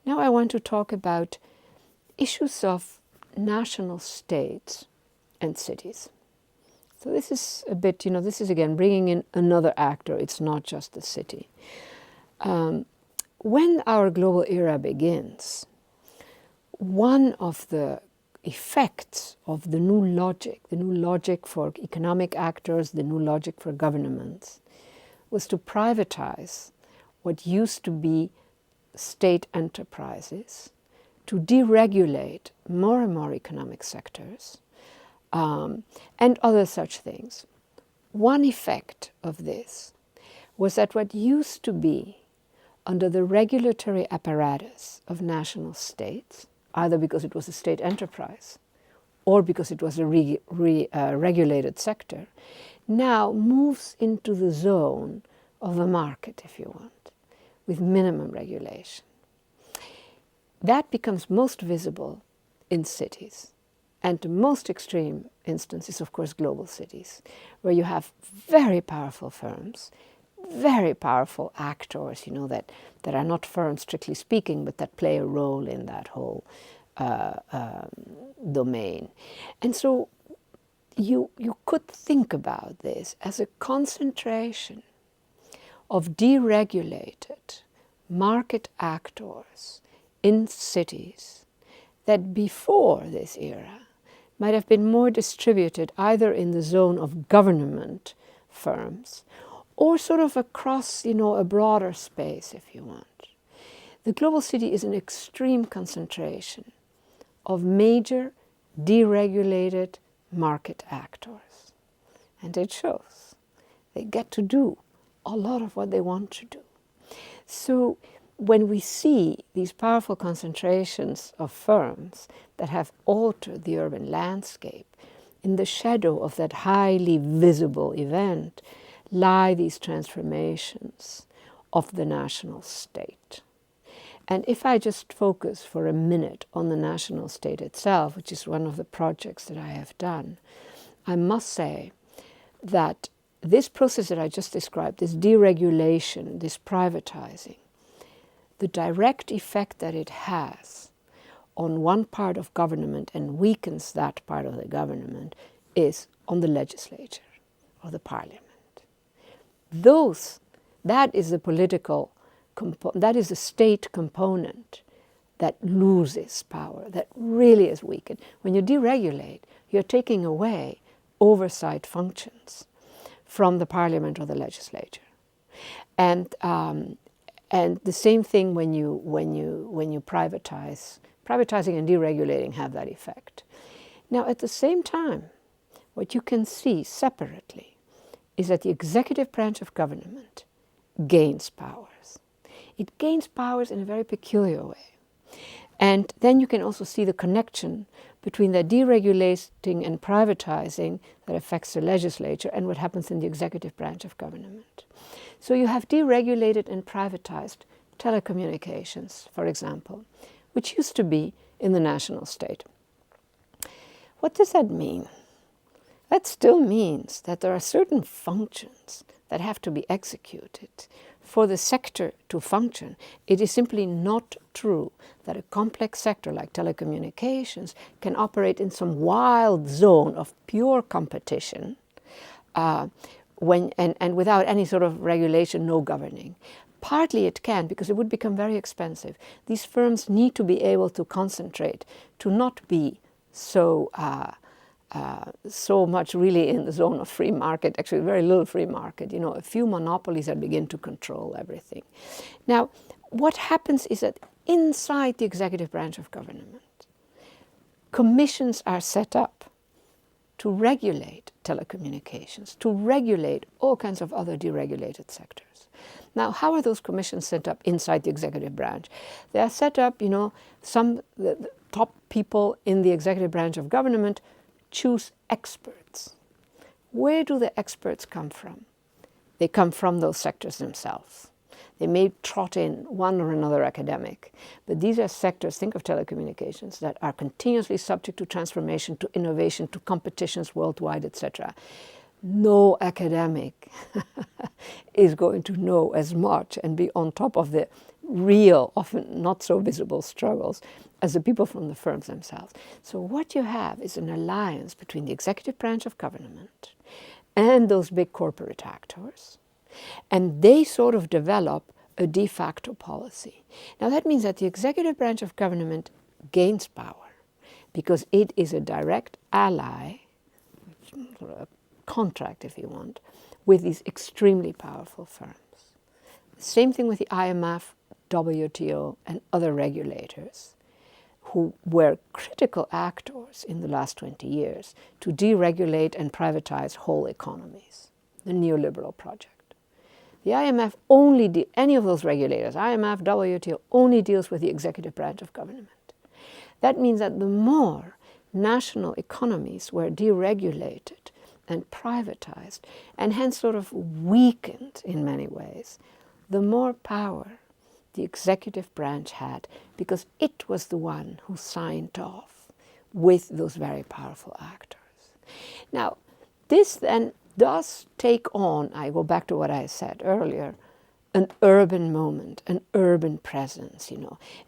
Now I want to talk about issues of national states and cities. So this is a bit, this is again bringing in another actor. It's not just the city. When our global era begins, one of the effects of the new logic for economic actors, the new logic for governments, was to privatize what used to be state enterprises, to deregulate more and more economic sectors, and other such things. One effect of this was that what used to be under the regulatory apparatus of national states, either because it was a state enterprise or because it was a regulated sector, now moves into the zone of the market, if you want, with minimum regulation. That becomes most visible in cities. And the most extreme instance is, of course, global cities, where you have very powerful firms, very powerful actors, that are not firms strictly speaking, but that play a role in that whole domain. And so you could think about this as a concentration of deregulated market actors in cities that before this era might have been more distributed either in the zone of government firms or sort of across, a broader space, if you want. The global city is an extreme concentration of major deregulated market actors. And it shows. They get to do a lot of what they want to do. So when we see these powerful concentrations of firms that have altered the urban landscape, in the shadow of that highly visible event lie these transformations of the national state. And if I just focus for a minute on the national state itself, which is one of the projects that I have done, I must say that this process that I just described, this deregulation, this privatizing, the direct effect that it has on one part of government and weakens that part of the government is on the legislature or the parliament. That is the political, that is the state component that loses power, that really is weakened. When you deregulate, you're taking away oversight functions from the parliament or the legislature. And the same thing when you privatize. Privatizing and deregulating have that effect. Now, at the same time, what you can see separately is that the executive branch of government gains powers. It gains powers in a very peculiar way. And then you can also see the connection between the deregulating and privatizing that affects the legislature and what happens in the executive branch of government. So you have deregulated and privatized telecommunications, for example, which used to be in the national state. What does that mean? That still means that there are certain functions that have to be executed for the sector to function. It is simply not true that a complex sector like telecommunications can operate in some wild zone of pure competition and without any sort of regulation, no governing. Partly it can, because it would become very expensive. These firms need to be able to concentrate, to not be so much really in the zone of free market, actually very little free market, a few monopolies that begin to control everything. Now, what happens is that inside the executive branch of government, commissions are set up to regulate telecommunications, to regulate all kinds of other deregulated sectors. Now, how are those commissions set up inside the executive branch? They are set up, the top people in the executive branch of government choose experts. Where do the experts come from? They come from those sectors themselves. They may trot in one or another academic, but these are sectors, think of telecommunications, that are continuously subject to transformation, to innovation, to competitions worldwide, etc. No academic is going to know as much and be on top of the real, often not so visible struggles as the people from the firms themselves. So what you have is an alliance between the executive branch of government and those big corporate actors, and they sort of develop a de facto policy. Now that means that the executive branch of government gains power because it is a direct ally, sort of a contract if you want, with these extremely powerful firms. Same thing with the IMF, WTO, and other regulators who were critical actors in the last 20 years to deregulate and privatize whole economies, the neoliberal project. The IMF only, any of those regulators, IMF, WTO, only deals with the executive branch of government. That means that the more national economies were deregulated and privatized, and hence sort of weakened in many ways, the more power the executive branch had, because it was the one who signed off with those very powerful actors. Now, this then does take on, I go back to what I said earlier, an urban moment, an urban presence,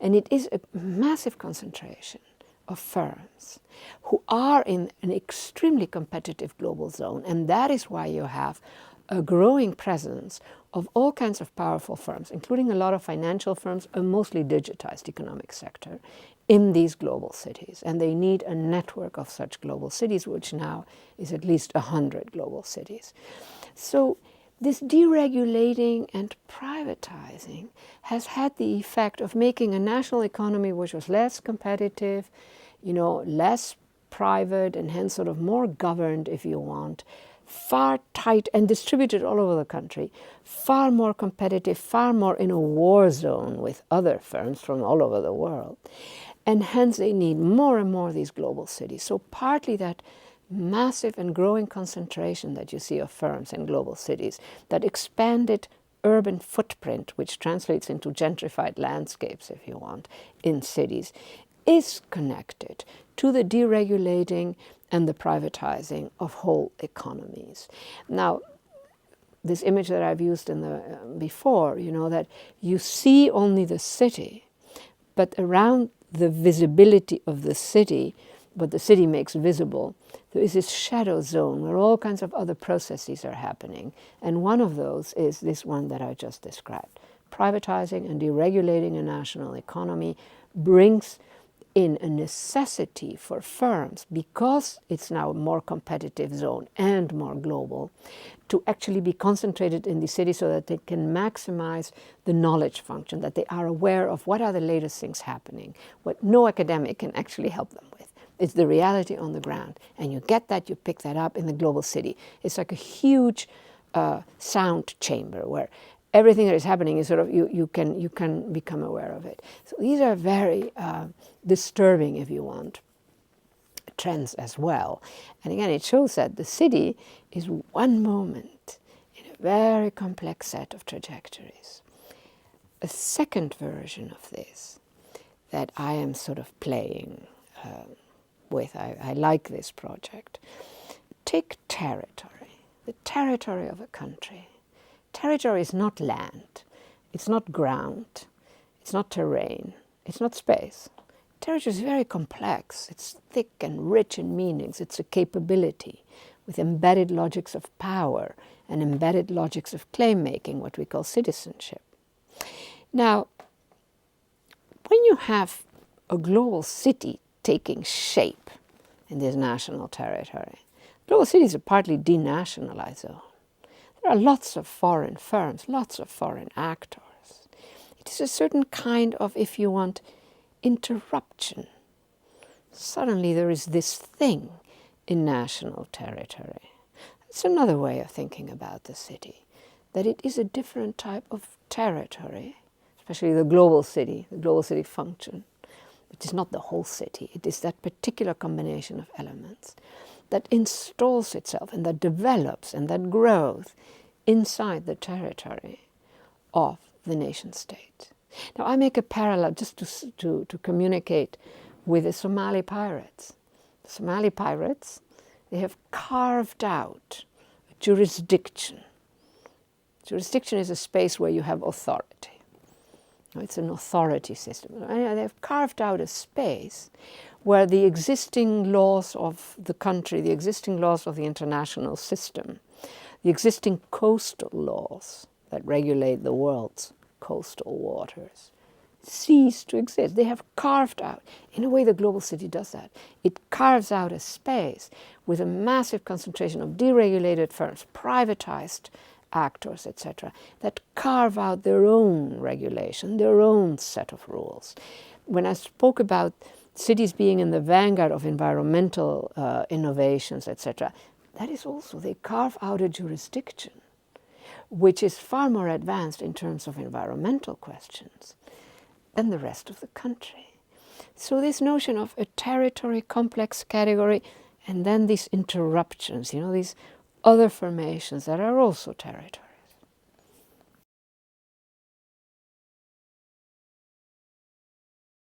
and it is a massive concentration of firms who are in an extremely competitive global zone, and that is why you have a growing presence of all kinds of powerful firms, including a lot of financial firms, a mostly digitized economic sector, in these global cities. And they need a network of such global cities, which now is at least 100 global cities. So this deregulating and privatizing has had the effect of making a national economy which was less competitive, less private, and hence sort of more governed, if you want, far tight and distributed all over the country, far more competitive, far more in a war zone with other firms from all over the world. And hence they need more and more of these global cities. So partly that massive and growing concentration that you see of firms in global cities, that expanded urban footprint, which translates into gentrified landscapes, if you want, in cities, is connected to the deregulating and the privatizing of whole economies. Now, this image that I've used in the before, that you see only the city, but around the visibility of the city, what the city makes visible, there is this shadow zone where all kinds of other processes are happening. And one of those is this one that I just described. Privatizing and deregulating a national economy brings in a necessity for firms, because it's now a more competitive zone and more global, to actually be concentrated in the city so that they can maximize the knowledge function, that they are aware of what are the latest things happening, what no academic can actually help them with. It's the reality on the ground. And you get that, you pick that up in the global city. It's like a huge sound chamber where everything that is happening is sort of, you can become aware of it. So these are very disturbing, if you want, trends as well. And again, it shows that the city is one moment in a very complex set of trajectories. A second version of this that I am sort of playing with, I like this project. Take territory, the territory of a country. Territory is not land, it's not ground, it's not terrain, it's not space. Territory is very complex, it's thick and rich in meanings, it's a capability with embedded logics of power and embedded logics of claim making, what we call citizenship. Now, when you have a global city taking shape in this national territory, global cities are partly denationalized zone. There are lots of foreign firms, lots of foreign actors. It is a certain kind of, if you want, interruption. Suddenly there is this thing in national territory. It's another way of thinking about the city, that it is a different type of territory, especially the global city function, which is not the whole city. It is that particular combination of elements that installs itself and that develops and that grows inside the territory of the nation state. Now I make a parallel just to communicate with the Somali pirates. The Somali pirates, they have carved out a jurisdiction. Jurisdiction is a space where you have authority. It's an authority system. And they've carved out a space where the existing laws of the country, the existing laws of the international system, the existing coastal laws that regulate the world's coastal waters, cease to exist. They have carved out, in a way the global city does that. It carves out a space with a massive concentration of deregulated firms, privatized actors, etc., that carve out their own regulation, their own set of rules. When I spoke about cities being in the vanguard of environmental innovations, etc., that is also, they carve out a jurisdiction which is far more advanced in terms of environmental questions than the rest of the country. So this notion of a territory, complex category, and then these interruptions, these other formations that are also territory.